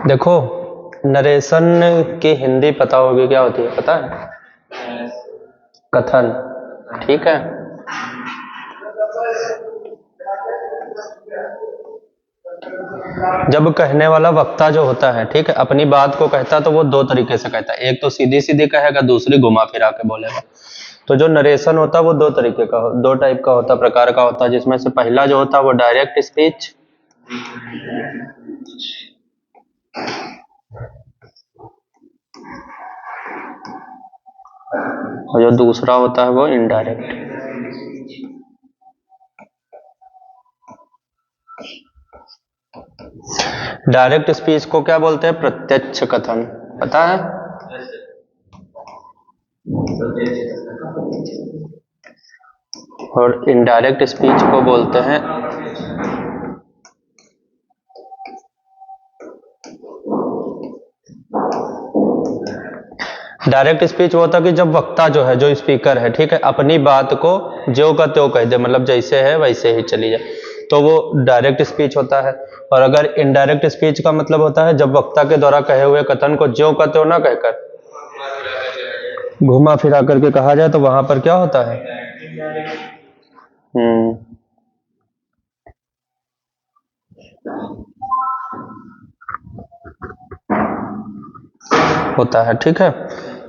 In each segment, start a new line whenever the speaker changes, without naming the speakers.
देखो, नरेशन की हिंदी पता होगी क्या होती है, पता है? कथन। ठीक है, जब कहने वाला वक्ता जो होता है, ठीक है, अपनी बात को कहता है तो वो दो तरीके से कहता है। एक तो सीधी सीधी कहेगा, दूसरी घुमा फिरा के बोलेगा। तो जो नरेशन होता है वो दो तरीके का, दो टाइप का होता है, प्रकार का होता है, जिसमें से पहला जो होता है वो डायरेक्ट स्पीच, और जो दूसरा होता है वो इनडायरेक्ट। डायरेक्ट स्पीच को क्या बोलते हैं? प्रत्यक्ष कथन। पता है? और इनडायरेक्ट स्पीच को बोलते हैं डायरेक्ट स्पीच। वो होता है कि जब वक्ता जो है, जो स्पीकर है, ठीक है, अपनी बात को ज्यों का त्यों कह दे, मतलब जैसे है वैसे ही चली जाए, तो वो डायरेक्ट स्पीच होता है। और अगर इनडायरेक्ट स्पीच का मतलब होता है जब वक्ता के द्वारा कहे हुए कथन को ज्यों का त्यों ना कहकर घुमा फिरा करके कहा जाए, तो वहां पर क्या होता है? होता है। ठीक है,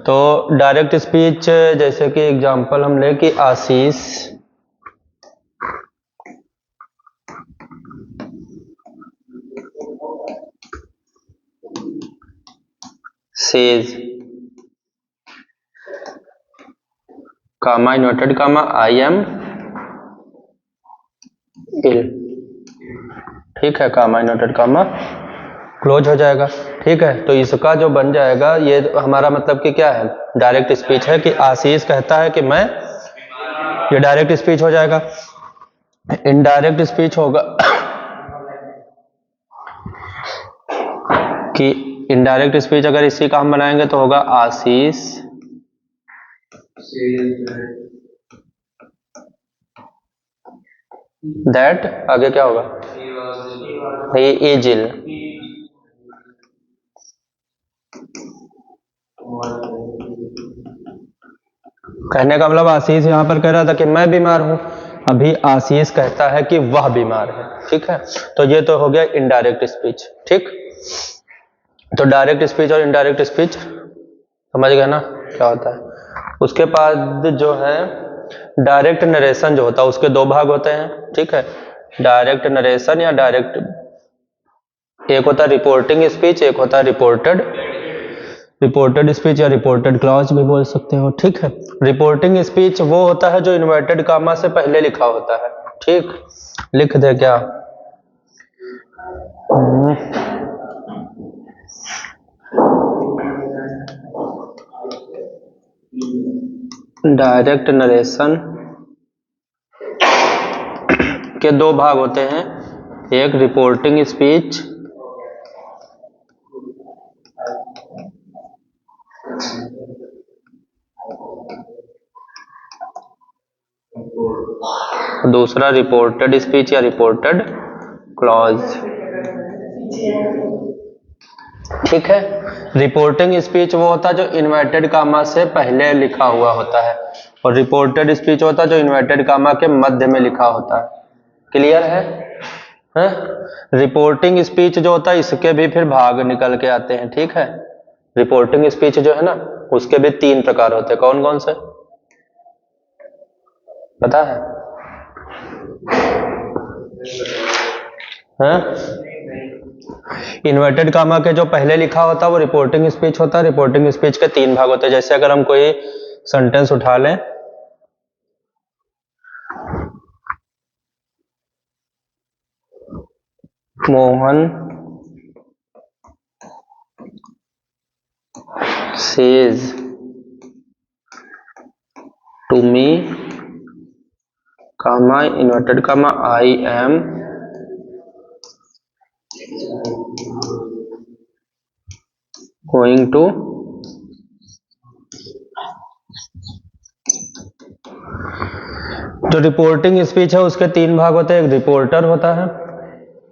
तो डायरेक्ट स्पीच जैसे कि एग्जांपल हम ले कि Ashish says comma inverted comma I am ill. ठीक है, कामा इन्वर्टेड कामा क्लोज हो जाएगा। ठीक है, तो इसका जो बन जाएगा, ये हमारा मतलब कि क्या है? डायरेक्ट स्पीच है कि आशीष कहता है कि मैं, ये डायरेक्ट स्पीच हो जाएगा। इनडायरेक्ट स्पीच होगा कि इनडायरेक्ट स्पीच अगर इसी का हम बनाएंगे तो होगा आशीष दैट, आगे क्या होगा? He is ill. कहने का मतलब आशीष यहां पर कह रहा था कि मैं बीमार हूं, अभी आशीष कहता है कि वह बीमार है। ठीक है, तो ये तो हो गया इनडायरेक्ट स्पीच। ठीक, तो डायरेक्ट स्पीच और इनडायरेक्ट स्पीच समझ गए ना क्या होता है। उसके बाद जो है डायरेक्ट नरेशन जो होता है, उसके दो भाग होते हैं। ठीक है, डायरेक्ट नरेशन या डायरेक्ट, एक होता है रिपोर्टिंग स्पीच, एक होता है रिपोर्टेड स्पीच या रिपोर्टेड क्लॉज भी बोल सकते हो। ठीक है, रिपोर्टिंग स्पीच वो होता है जो इन्वर्टेड कामा से पहले लिखा होता है। ठीक, लिख दे क्या? डायरेक्ट नरेशन के दो भाग होते हैं, एक रिपोर्टिंग स्पीच दूसरा रिपोर्टेड स्पीच या रिपोर्टेड क्लॉज। ठीक है, रिपोर्टिंग स्पीच वो होता है जो इन्वर्टेड कामा से पहले लिखा हुआ होता है, और रिपोर्टेड स्पीच होता है जो इन्वर्टेड कामा के मध्य में लिखा होता है। क्लियर है? रिपोर्टिंग स्पीच जो होता है इसके भी फिर भाग निकल के आते हैं। ठीक है, रिपोर्टिंग स्पीच जो है ना, उसके भी तीन प्रकार होते हैं। कौन कौन से पता है? इन्वर्टेड कामा के जो पहले लिखा होता है वो रिपोर्टिंग स्पीच होता है। रिपोर्टिंग स्पीच के तीन भाग होते हैं। जैसे अगर हम कोई सेंटेंस उठा लें, Mohan says to me comma inverted comma I am going to. जो रिपोर्टिंग स्पीच है उसके तीन भाग होते हैं। एक रिपोर्टर होता है,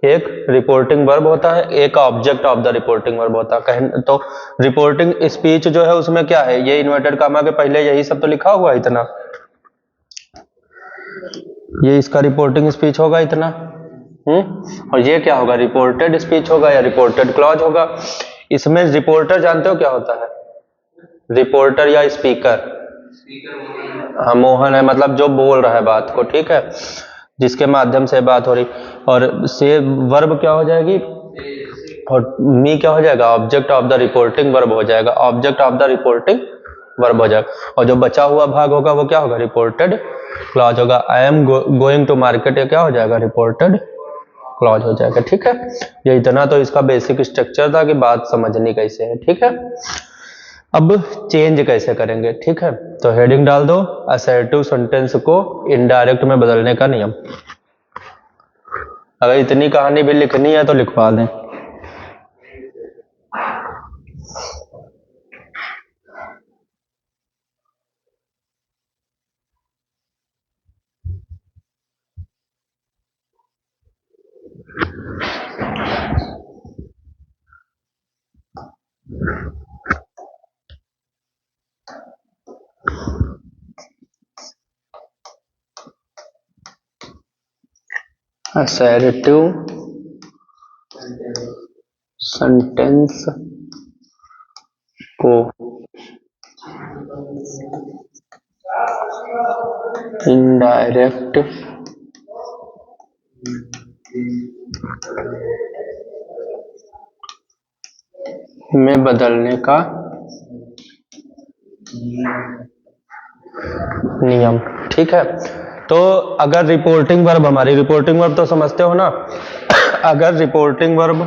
एक रिपोर्टिंग वर्ब होता है, एक object of the reporting verb होता है। तो रिपोर्टिंग स्पीच जो है उसमें क्या है, ये इन्वर्टेड कामा के पहले यही सब तो लिखा हुआ है इतना, ये इसका रिपोर्टिंग स्पीच होगा इतना, और ये क्या होगा, रिपोर्टेड स्पीच होगा या रिपोर्टेड क्लॉज होगा। इसमें रिपोर्टर जानते हो क्या होता है, रिपोर्टर या स्पीकर, हाँ मोहन है, मतलब जो बोल रहा है बात को, ठीक है, जिसके माध्यम से बात हो रही। और से वर्ब क्या हो जाएगी, और मी क्या हो जाएगा, object of the reporting verb हो जाएगा, object of the reporting verb हो जाएगा। और जो बचा हुआ भाग होगा वो क्या होगा, रिपोर्टेड क्लॉज होगा। I am going to market, ये क्या हो जाएगा, रिपोर्टेड क्लॉज हो जाएगा, ठीक है। ये इतना तो इसका बेसिक स्ट्रक्चर था कि बात समझनी कैसे है, ठीक है। अब चेंज कैसे करेंगे, ठीक है, तो हेडिंग डाल दो असर्टिव सेंटेंस को इनडायरेक्ट में बदलने का नियम। अगर इतनी कहानी भी लिखनी है तो लिखवा दें। असर्टिव सेंटेंस को इनडायरेक्ट में बदलने का नियम, ठीक है। तो अगर रिपोर्टिंग वर्ब, हमारी रिपोर्टिंग वर्ब तो समझते हो ना, अगर रिपोर्टिंग वर्ब,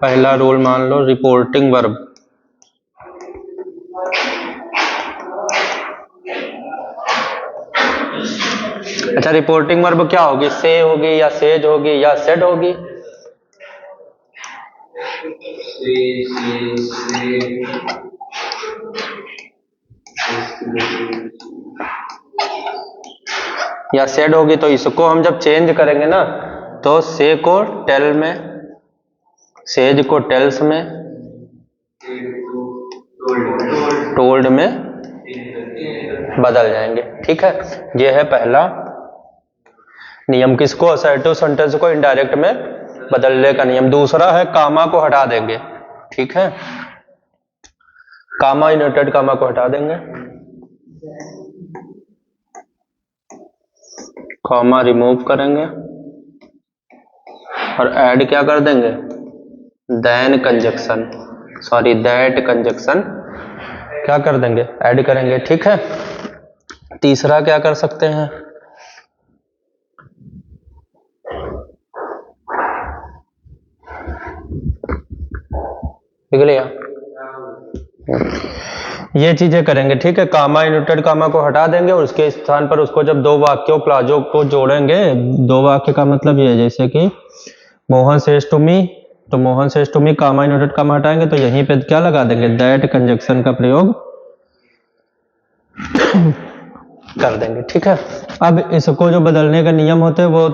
पहला रूल मान लो रिपोर्टिंग वर्ब, अच्छा रिपोर्टिंग वर्ब क्या होगी, से होगी या सेज होगी या सेड होगी, या सेड होगी। तो इसको हम जब चेंज करेंगे ना, तो से को टेल में, सेज को टेल्स में, टोल्ड में बदल जाएंगे, ठीक है। ये है पहला नियम, किसको, असर्टिव सेंटेंस को इनडायरेक्ट में बदलने का नियम। दूसरा है कामा को हटा देंगे, ठीक है, कामा, इनवर्टेड कामा को हटा देंगे, कॉमा रिमूव करेंगे और ऐड क्या कर देंगे, then conjunction, sorry that conjunction क्या कर देंगे, ऐड करेंगे, ठीक है। तीसरा क्या कर सकते हैं, लिख लिया, ये चीजें करेंगे, ठीक है। कामा, इनवर्टेड कामा को हटा देंगे और उसके स्थान पर उसको जब दो वाक्यों प्लाजो को जोड़ेंगे, दो वाक्य का मतलब ये है, जैसे कि मोहन सेज टू मी, तो Mohan says to me, comma inverted comma हटाएंगे तो यहीं पे क्या लगा देंगे, दैट कंजक्शन का प्रयोग कर देंगे, ठीक है। अब इसको जो बदलने का नियम होते हैं वो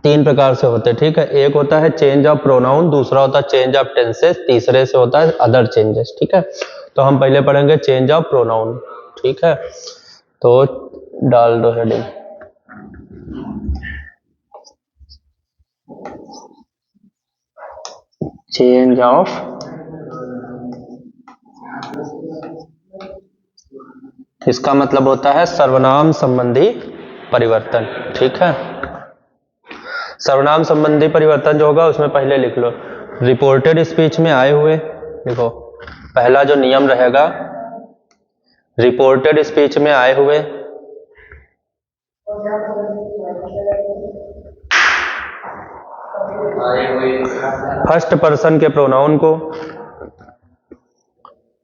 तीन प्रकार से होते हैं, ठीक है। एक होता है चेंज ऑफ प्रोनाउन, दूसरा होता है चेंज ऑफ टेंसेस, तीसरे से होता है अदर चेंजेस, ठीक है। तो हम पहले पढ़ेंगे चेंज ऑफ प्रोनाउन, ठीक है। तो डाल दो हेडिंग, चेंज ऑफ इसका मतलब होता है सर्वनाम संबंधी परिवर्तन, ठीक है। सर्वनाम संबंधी परिवर्तन जो होगा उसमें पहले लिख लो रिपोर्टेड स्पीच में आए हुए, देखो पहला जो नियम रहेगा, रिपोर्टेड स्पीच में आए हुए, फर्स्ट पर्सन के प्रोनाउन को,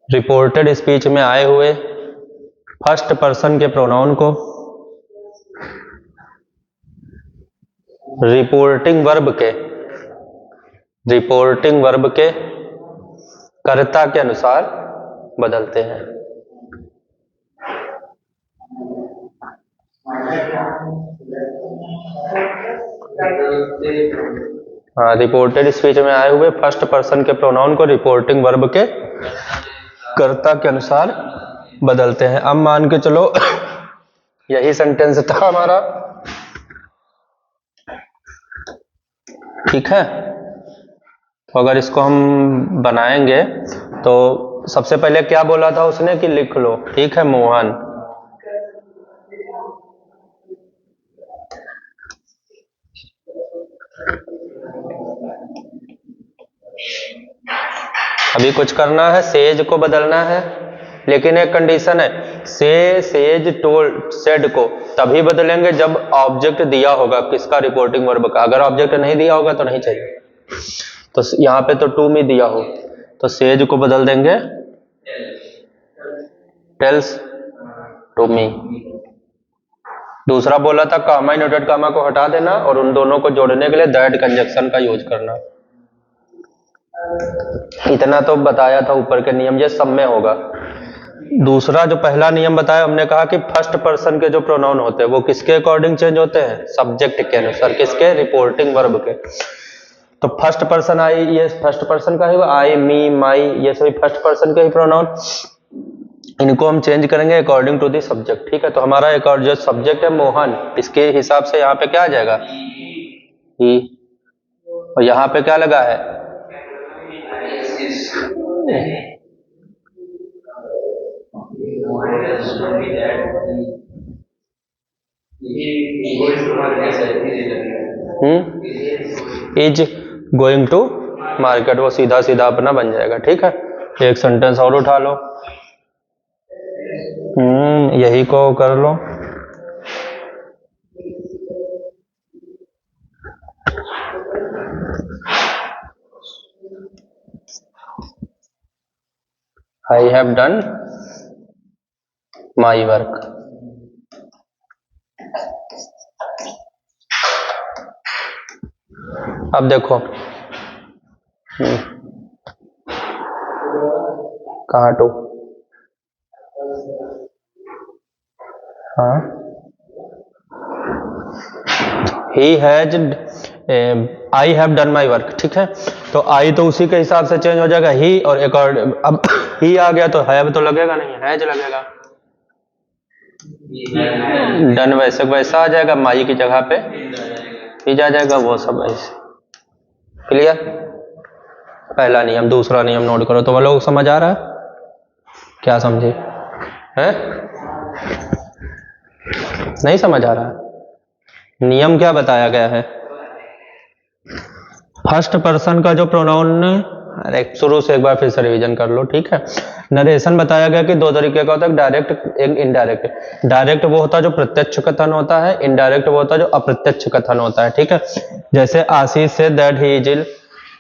रिपोर्टेड स्पीच में आए हुए फर्स्ट पर्सन के प्रोनाउन को रिपोर्टिंग वर्ब के कर्ता के अनुसार बदलते हैं, हाँ, रिपोर्टेड स्पीच में आए हुए फर्स्ट पर्सन के प्रोनाउन को रिपोर्टिंग वर्ब के कर्ता के अनुसार बदलते हैं। अब मान के चलो यही सेंटेंस था हमारा, ठीक है। तो अगर इसको हम बनाएंगे तो सबसे पहले क्या बोला था उसने कि लिख लो, ठीक है, मोहन। अभी कुछ करना है, सेज को बदलना है, लेकिन एक कंडीशन है, सेज टोल्ड सेड को तभी बदलेंगे जब ऑब्जेक्ट दिया होगा किसका, रिपोर्टिंग वर्ब का। अगर ऑब्जेक्ट नहीं दिया होगा तो नहीं चाहिए। तो यहाँ पे तो टू मी दिया हो तो सेज को बदल देंगे टेल्स टू मी। दूसरा बोला था कामा इनवर्टेड कामा को हटा देना और उन दोनों को जोड़ने के लिए दैट कंजक्शन का यूज करना। इतना तो बताया था ऊपर के नियम, ये सब में होगा। दूसरा जो पहला नियम बताया हमने कहा कि फर्स्ट पर्सन के जो प्रोनाउन होते हैं वो किसके अकॉर्डिंग चेंज होते हैं, सब्जेक्ट के अनुसार। किसके, रिपोर्टिंग वर्ब के। तो फर्स्ट पर्सन आई, ये फर्स्ट पर्सन का ही, आई मी माई ये सभी फर्स्ट पर्सन के ही प्रोनाउन, इनको हम चेंज करेंगे अकॉर्डिंग टू द सब्जेक्ट, ठीक है। तो हमारा एक और जो सब्जेक्ट है मोहन, इसके हिसाब से यहाँ पे क्या आ जाएगा, ही। और यहाँ पे क्या लगा है, इज गोइंग टू मार्केट, वो सीधा सीधा अपना बन जाएगा, ठीक है। एक सेंटेंस और उठा लो, यही को कर लो। I have done my work. अब देखो कहाँ टू, हाँ, he has, I have done my work, ठीक है। तो आई तो उसी के हिसाब से चेंज हो जाएगा, ही, और एक और अब ही आ गया तो हैव तो लगेगा नहीं, हैज लगेगा। डन वैसे वैसा आ जाएगा, माई की जगह पे ही जा जाएगा, वो सब ऐसे। क्लियर, पहला नियम। दूसरा नियम नोट करो। तो वो लोग समझ आ रहा है, क्या समझे हैं, नहीं समझ आ रहा है। नियम क्या बताया गया है, फर्स्ट पर्सन का जो प्रोनाउन, अरे शुरू से एक बार फिर से रिवीजन कर लो, ठीक है। नरेशन बताया गया कि दो तरीके का होता है, डायरेक्ट, एक इनडायरेक्ट। डायरेक्ट वो होता है जो प्रत्यक्ष कथन होता है, इनडायरेक्ट वो होता है जो अप्रत्यक्ष कथन होता है, ठीक है। जैसे आशीष से दैट ही इज इल,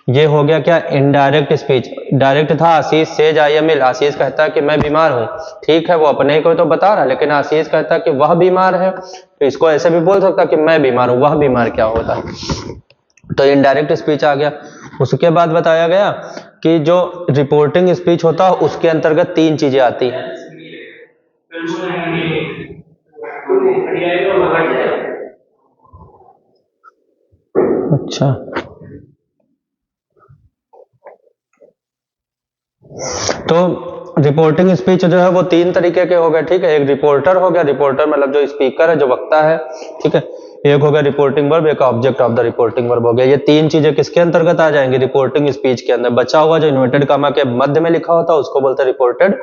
ये हो गया क्या, इनडायरेक्ट स्पीच। डायरेक्ट था आशीष से आई एम इल, आशीष कहता है कि मैं बीमार हूं, ठीक है, वो अपने को तो बता रहा है, लेकिन आशीष कहता है कि वह बीमार है, तो इसको ऐसे भी बोल सकता कि मैं बीमार हूं, वह बीमार क्या होता है, तो इनडायरेक्ट स्पीच आ गया। उसके बाद बताया गया कि जो रिपोर्टिंग स्पीच होता है उसके अंतर्गत तीन चीजें आती हैं। अच्छा, तो रिपोर्टिंग स्पीच जो है वो तीन तरीके के हो गए, ठीक है। एक रिपोर्टर हो गया, रिपोर्टर मतलब जो स्पीकर है, जो वक्ता है, ठीक है। एक हो गया रिपोर्टिंग वर्ब, एक object of the reporting verb हो गया। ये तीन चीजें किसके अंतर्गत आ जाएंगी, रिपोर्टिंग स्पीच के अंदर। बचा हुआ जो इन्वर्टेड कामा के मध्य में लिखा होता है उसको बोलते हैं रिपोर्टेड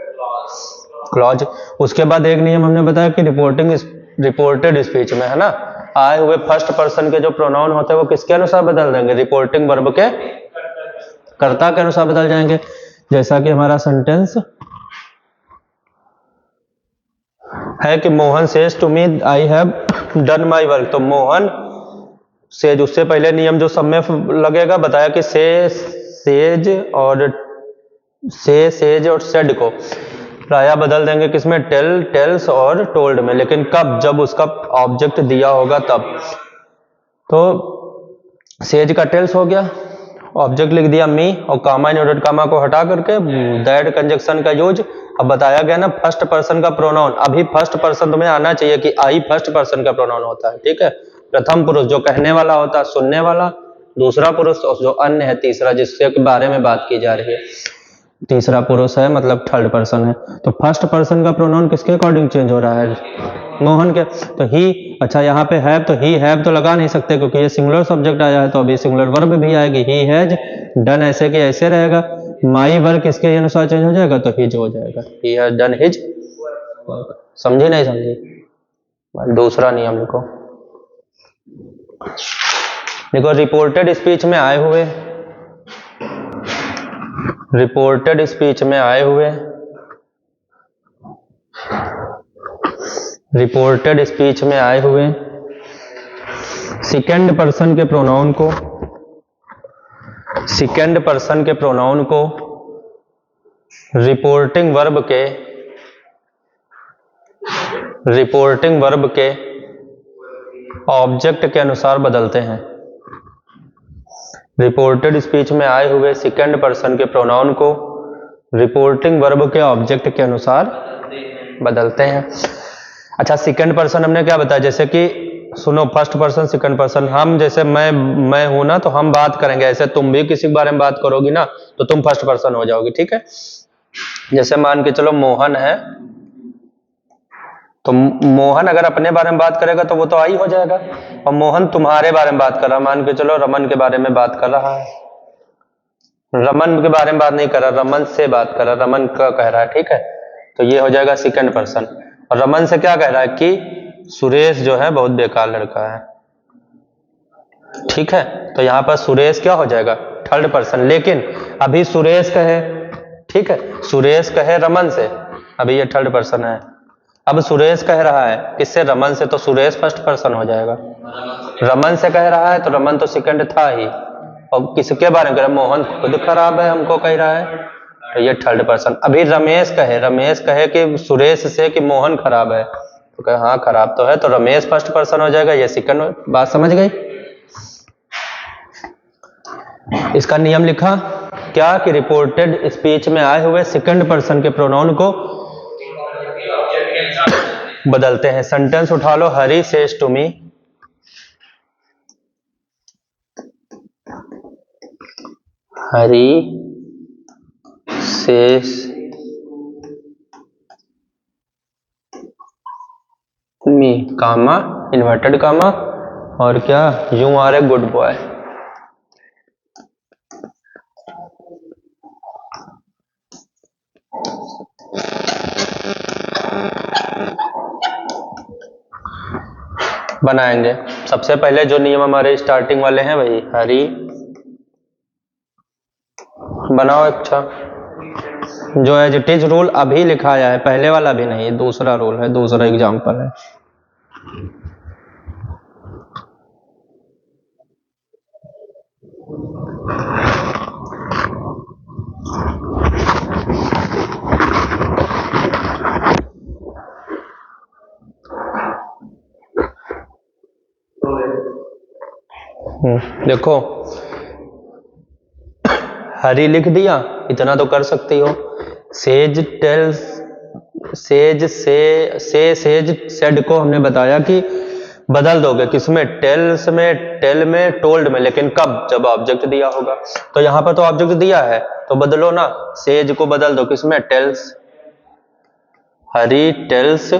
क्लॉज। उसके बाद एक नियम हमने बताया कि रिपोर्टेड स्पीच में, है ना, आए हुए फर्स्ट पर्सन के जो प्रोनाउन होते हैं वो किसके अनुसार बदल देंगे, रिपोर्टिंग वर्ब के कर्ता के अनुसार बदल जाएंगे। जैसा कि हमारा सेंटेंस है कि Mohan says to me I have done my work. तो मोहन सेज, उससे पहले नियम जो सब में लगेगा बताया कि सेज और सेज और सेड को प्रायः बदल देंगे किसमें, टेल्स और टोल्ड में। लेकिन कब, जब उसका ऑब्जेक्ट दिया होगा तब। तो सेज का टेल्स हो गया, ऑब्जेक्ट लिख दिया मी, और कामा इनवर्टेड कामा को हटा करके दैट कंजक्शन का यूज। अब बताया गया ना फर्स्ट पर्सन का प्रोनाउन, अभी फर्स्ट पर्सन तुम्हें आना चाहिए कि आई फर्स्ट पर्सन का प्रोनाउन होता है, ठीक है। प्रथम पुरुष जो कहने वाला होता है, सुनने वाला, दूसरा पुरुष, और जो अन्य है तीसरा, जिसके बारे में बात की जा रही है, तीसरा पुरुष है, मतलब थर्ड पर्सन है। तो फर्स्ट पर्सन का प्रोनाउन किसके अकॉर्डिंग चेंज हो रहा है? मोहन के। तो ही, अच्छा यहाँ पे हैव, तो ही हैव तो लगा नहीं सकते क्योंकि ये सिंगुलर सब्जेक्ट आया है, तो अभी सिंगुलर वर्ब भी आएगी। ही हैज डन ऐसे कि ऐसे रहेगा। माई वर्क किसके अनुसार चेंज हो जाएगा? तो हिज हो जाएगा। He has done his work. समझी नहीं समझी? दूसरा नियम लिखो, देखो रिपोर्टेड स्पीच में आए हुए, रिपोर्टेड स्पीच में आए हुए, रिपोर्टेड स्पीच में आए हुए सेकंड पर्सन के प्रोनाउन को, सेकंड पर्सन के प्रोनाउन को रिपोर्टिंग वर्ब के, रिपोर्टिंग वर्ब के ऑब्जेक्ट के अनुसार बदलते हैं। रिपोर्टेड स्पीच में आए हुए सेकंड पर्सन के प्रोनाउन को रिपोर्टिंग वर्ब के ऑब्जेक्ट के अनुसार बदलते हैं। अच्छा, सेकंड पर्सन हमने क्या बताया? जैसे कि सुनो, फर्स्ट पर्सन सेकंड पर्सन, हम जैसे मैं हूं ना, तो हम बात करेंगे ऐसे, तुम भी किसी के बारे में बात करोगी ना तो तुम फर्स्ट पर्सन हो जाओगी, ठीक है। जैसे मान के चलो मोहन है, तो मोहन अगर अपने बारे में बात करेगा तो वो तो आई हो जाएगा, और मोहन तुम्हारे बारे में बात कर रहा है, मान के चलो रमन के बारे में बात कर रहा है, रमन के बारे में बात नहीं कर रहा, रमन से बात कर रहा, रमन का कह रहा है, ठीक है। तो ये हो जाएगा सेकंड पर्सन। और रमन से क्या कह रहा है कि सुरेश जो है बहुत बेकार लड़का है, ठीक है। तो यहां पर सुरेश क्या हो जाएगा? Third person. लेकिन अभी सुरेश कहे, ठीक है, सुरेश कहे रमन से, अभी ये थर्ड पर्सन है। अब सुरेश कह रहा है किससे? रमन से, तो सुरेश फर्स्ट पर्सन हो जाएगा। रमन से कह रहा है तो रमन तो सेकंड था ही, और किसके बारे में कह रहा है? मोहन खुद खराब है हमको कह रहा है, तो ये थर्ड पर्सन। अभी रमेश कहे कि सुरेश से कि मोहन खराब है, तो कहे हाँ खराब तो है, तो रमेश फर्स्ट पर्सन हो जाएगा, ये सेकंड। बात समझ गई? इसका नियम लिखा क्या कि रिपोर्टेड स्पीच में आए हुए सेकंड पर्सन के प्रोनाउन को बदलते हैं। सेंटेंस उठा लो, Hari says to me, Hari says me, comma, inverted comma, और क्या? You are a good boy. बनाएंगे। सबसे पहले जो नियम हमारे स्टार्टिंग वाले हैं वही, हरी, बनाओ। अच्छा, जो एज इट इज रूल अभी लिखाया है, पहले वाला भी नहीं, दूसरा रूल है, दूसरा एग्जाम्पल है। देखो, हरी लिख दिया, इतना तो कर सकती हो। सेज टेल्स, सेज से सेज सेड को हमने बताया कि बदल दोगे किसमें? टेल्स में, टेल में, टोल्ड में, लेकिन कब? जब ऑब्जेक्ट दिया होगा। तो यहां पर तो ऑब्जेक्ट दिया है तो बदलो ना, सेज को बदल दो किसमें? टेल्स। हरी टेल्स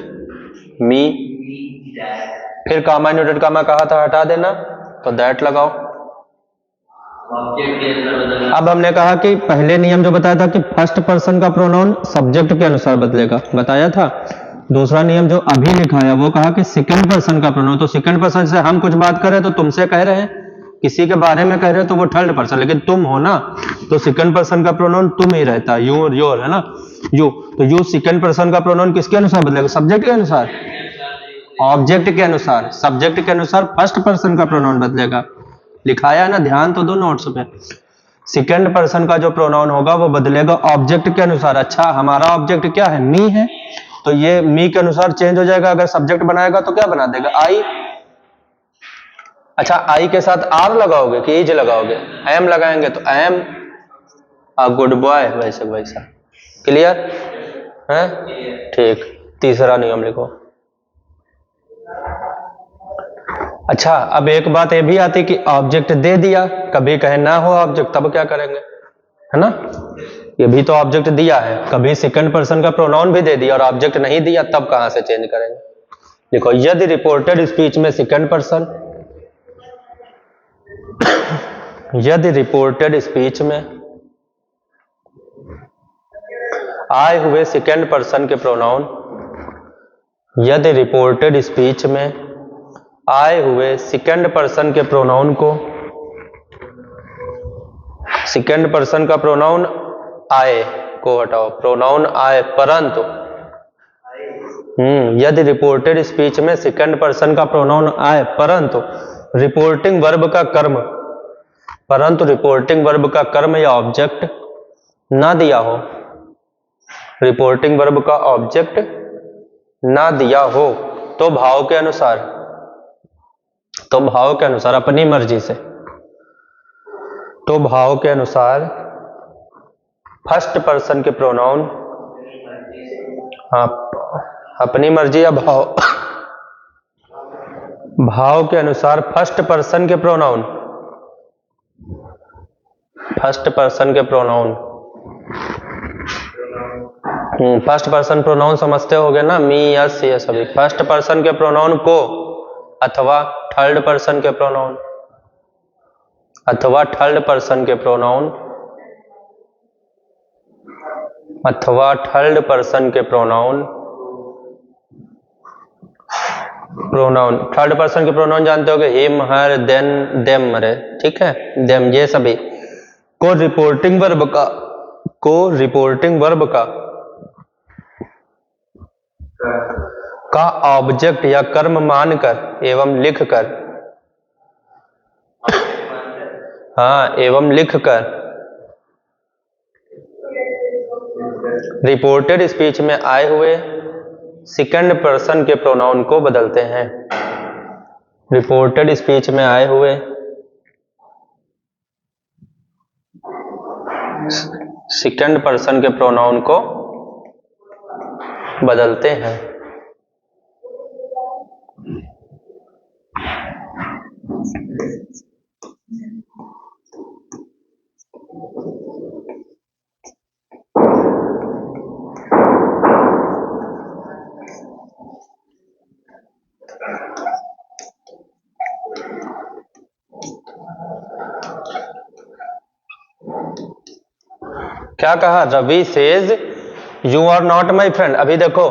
मी, फिर कामा इन्वर्टेड कामा कहा था हटा देना, तो दैट लगाओ। अब हमने कहा कि पहले नियम जो बताया था कि फर्स्ट पर्सन का प्रोनाउन सब्जेक्ट के अनुसार बदलेगा, बताया था। दूसरा नियम जो अभी लिखा है वो कहा कि सेकंड पर्सन का प्रोनाउन, तो सेकंड पर्सन से हम कुछ बात कर रहे हैं तो तुमसे कह रहे हैं, किसी के बारे में कह रहे हो तो वो थर्ड पर्सन, लेकिन तुम हो ना, तो सेकंड पर्सन का प्रोनाउन तुम ही रहता है, यू और योर है ना, यू। तो यू सेकंड पर्सन का प्रोनाउन किसके अनुसार बदलेगा? सब्जेक्ट के अनुसार, ऑब्जेक्ट के अनुसार। सब्जेक्ट के अनुसार फर्स्ट पर्सन का प्रोनाउन बदलेगा, लिखाया है ना, ध्यान तो दो नोट्स पे। सेकंड पर्सन का जो प्रोनाउन होगा वो बदलेगा ऑब्जेक्ट के अनुसार। अच्छा, हमारा ऑब्जेक्ट क्या है? मी है, तो ये मी के अनुसार चेंज हो जाएगा। अगर सब्जेक्ट बनाएगा तो क्या बना देगा? आई। अच्छा, आई के साथ आर लगाओगे कि इज लगाओगे? एम लगाएंगे तो एम अ गुड बॉय, वैसे वैसा। क्लियर है? ठीक। तीसरा नियम लिखो, अच्छा, अब एक बात ये भी आती कि ऑब्जेक्ट दे दिया, कभी कहे ना हो ऑब्जेक्ट, तब क्या करेंगे, है ना। ये भी तो ऑब्जेक्ट दिया है, कभी सेकंड पर्सन का प्रोनाउन भी दे दिया और ऑब्जेक्ट नहीं दिया, तब कहां से चेंज करेंगे। देखो, यदि रिपोर्टेड स्पीच में सेकंड पर्सन, यदि रिपोर्टेड स्पीच में आए हुए सेकंड पर्सन के प्रोनाउन, यदि रिपोर्टेड स्पीच में आए हुए सेकंड पर्सन के प्रोनाउन को, सेकंड पर्सन का प्रोनाउन आए को हटाओ, प्रोनाउन आए परंतु, यदि रिपोर्टेड स्पीच में सेकंड पर्सन का प्रोनाउन आए परंतु रिपोर्टिंग वर्ब का कर्म, परंतु रिपोर्टिंग वर्ब का कर्म या ऑब्जेक्ट ना दिया हो, रिपोर्टिंग वर्ब का ऑब्जेक्ट ना दिया हो, तो भाव के अनुसार, तो भाव के अनुसार अपनी मर्जी से, तो भाव के अनुसार फर्स्ट पर्सन के प्रोनाउन, हाँ अपनी मर्जी या भाव, भाव के अनुसार फर्स्ट पर्सन के प्रोनाउन, फर्स्ट पर्सन के प्रोनाउन, फर्स्ट पर्सन प्रोनाउन समझते होगे ना, मी यस ये सभी, फर्स्ट पर्सन के प्रोनाउन को अथवा थर्ड पर्सन के प्रोनाउन, अथवा थर्ड पर्सन के प्रोनाउन, अथवा थर्ड पर्सन के प्रोनाउन, प्रोनाउन थर्ड पर्सन के प्रोनाउन जानते होगे, हिम हर देन देम मरे, ठीक है, देम ये सभी को रिपोर्टिंग वर्ब का, को रिपोर्टिंग वर्ब का ऑब्जेक्ट या कर्म मानकर एवं लिखकर, हाँ एवं लिखकर रिपोर्टेड स्पीच में आए हुए सेकंड पर्सन के प्रोनाउन को बदलते हैं, रिपोर्टेड स्पीच में आए हुए सेकंड पर्सन के प्रोनाउन को बदलते हैं। क्या कहा, Ravi says you are not my friend. अभी देखो,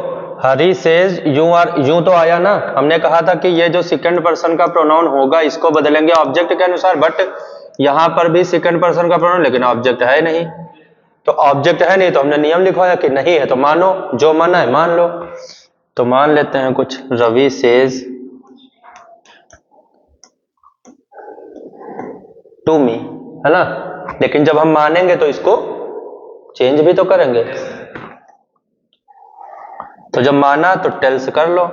Hari says you are, you तो आया ना, हमने कहा था कि ये जो सेकंड पर्सन का प्रोनाउन होगा इसको बदलेंगे ऑब्जेक्ट के अनुसार, बट यहां पर भी सेकंड पर्सन का प्रोनाउन, लेकिन ऑब्जेक्ट है नहीं, तो ऑब्जेक्ट है नहीं तो हमने नियम लिखवाया कि नहीं है तो मानो, जो माना है मान लो। तो मान लेते हैं कुछ, रवि सेज टू मी, है ना, लेकिन जब हम मानेंगे तो इसको चेंज भी तो करेंगे, तो जब माना तो टेल्स कर लो,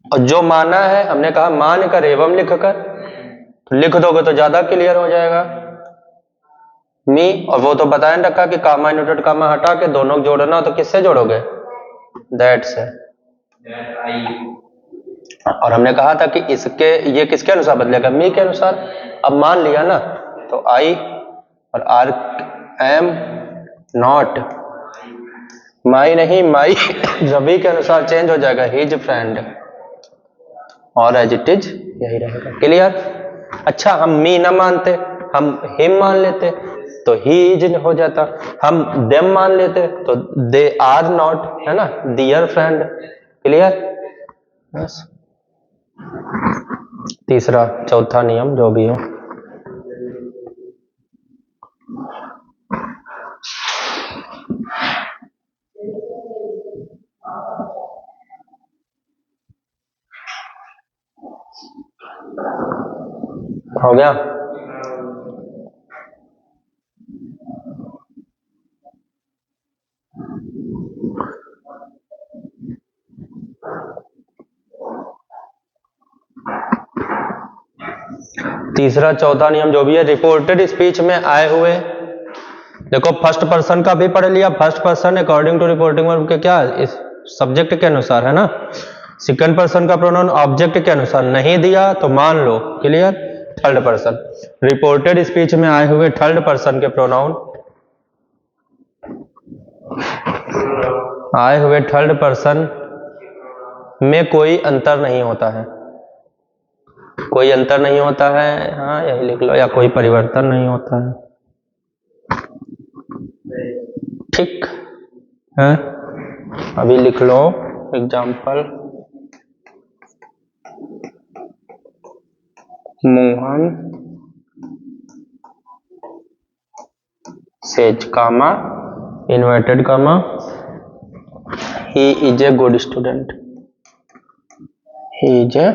और जो माना है हमने कहा मान कर एवं लिख कर, तो लिख दोगे तो ज्यादा क्लियर हो जाएगा। मी, और वो तो बताया रखा कि कामा इनवर्टेड कामा हटा के दोनों जोड़ना, तो किससे जोड़ोगे, दैट से, और हमने कहा था कि इसके, ये किसके अनुसार बदलेगा, मी के अनुसार। अब मान लिया ना, तो आई और आर एम नॉट, माई नहीं माई रवि के अनुसार चेंज हो जाएगा, हिज फ्रेंड, और एज इट इज यही रहेगा, क्लियर। अच्छा, हम मी ना मानते, हम हिम मान लेते तो हिज हो जाता, हम देम मान लेते तो दे आर नॉट, है ना, डियर फ्रेंड, क्लियर। बस तीसरा चौथा नियम जो भी हो गया। तीसरा चौथा नियम जो भी है, रिपोर्टेड स्पीच में आए हुए, देखो फर्स्ट पर्सन का भी पढ़ लिया, first person according to reporting verb के क्या सब्जेक्ट के अनुसार है ना। सेकंड पर्सन का प्रोनाउन ऑब्जेक्ट के अनुसार नहीं दिया तो मान लो, clear. Third person, reported speech में आए हुए थर्ड पर्सन के प्रोनाउन, आए हुए थर्ड पर्सन में कोई अंतर नहीं होता है, कोई अंतर नहीं होता है, हाँ यही लिख लो, या कोई परिवर्तन नहीं होता है, ठीक है। अभी लिख लो example, Mohan says comma inverted comma he is a good student, he is a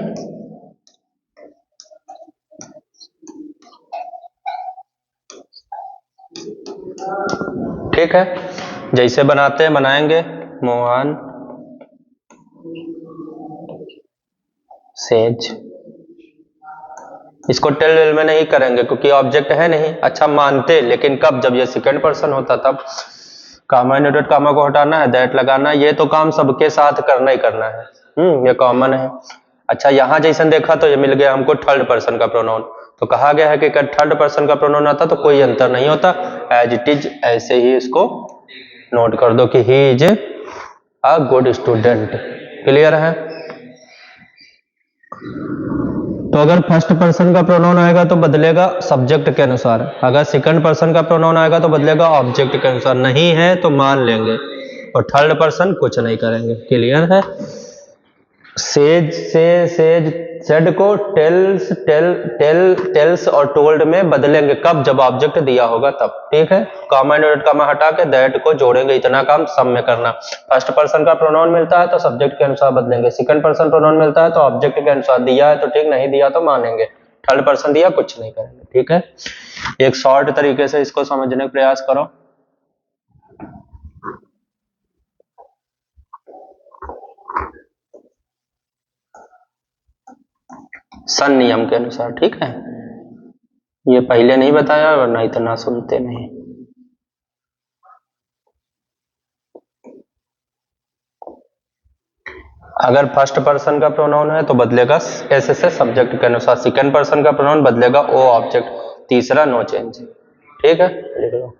ठीक है। जैसे बनाते हैं बनाएंगे, मोहन सेज, इसको टेल वेल में नहीं करेंगे क्योंकि ऑब्जेक्ट है नहीं। अच्छा मानते, लेकिन कब, जब ये सेकंड पर्सन होता तब। कामा इन्वर्टेड कामा को हटाना है, दैट लगाना है, ये तो काम सबके साथ करना ही करना है, ये कॉमन है। अच्छा यहां जैसे देखा तो ये मिल गया हमको थर्ड पर्सन का प्रोनाउन, तो कहा गया है कि अगर थर्ड पर्सन का प्रोनाउन आता तो कोई अंतर नहीं होता, एज इट इज ऐसे ही इसको नोट कर दो कि he is a good student, clear है। तो अगर फर्स्ट पर्सन का प्रोनाउन आएगा तो बदलेगा सब्जेक्ट के अनुसार, अगर सेकंड पर्सन का प्रोनाउन आएगा तो बदलेगा ऑब्जेक्ट के अनुसार, नहीं है तो मान लेंगे, और थर्ड पर्सन कुछ नहीं करेंगे, क्लियर है। सेज से सेज सेड को टेल्स टेल्स और टोल्ड में बदलेंगे, कब, जब ऑब्जेक्ट दिया होगा तब, ठीक है। कॉमा इन्वर्टेड कॉमा हटा के दैट को जोड़ेंगे, इतना काम सब में करना। फर्स्ट पर्सन का प्रोनाउन मिलता है तो सब्जेक्ट के अनुसार बदलेंगे, सेकंड पर्सन प्रोनाउन मिलता है तो ऑब्जेक्ट के अनुसार, दिया है तो ठीक, नहीं दिया तो मानेंगे, थर्ड पर्सन दिया कुछ नहीं करेंगे, ठीक है। एक शॉर्ट तरीके से इसको समझने का प्रयास करो। सन नियम के अनुसार, ठीक है। ये पहले नहीं बताया वरना इतना सुनते नहीं। अगर फर्स्ट पर्सन का प्रोनाउन है तो बदलेगा एस से सब्जेक्ट के अनुसार, सेकंड पर्सन का प्रोनाउन बदलेगा ओ ऑब्जेक्ट, तीसरा नो चेंज, ठीक है, लिख लो।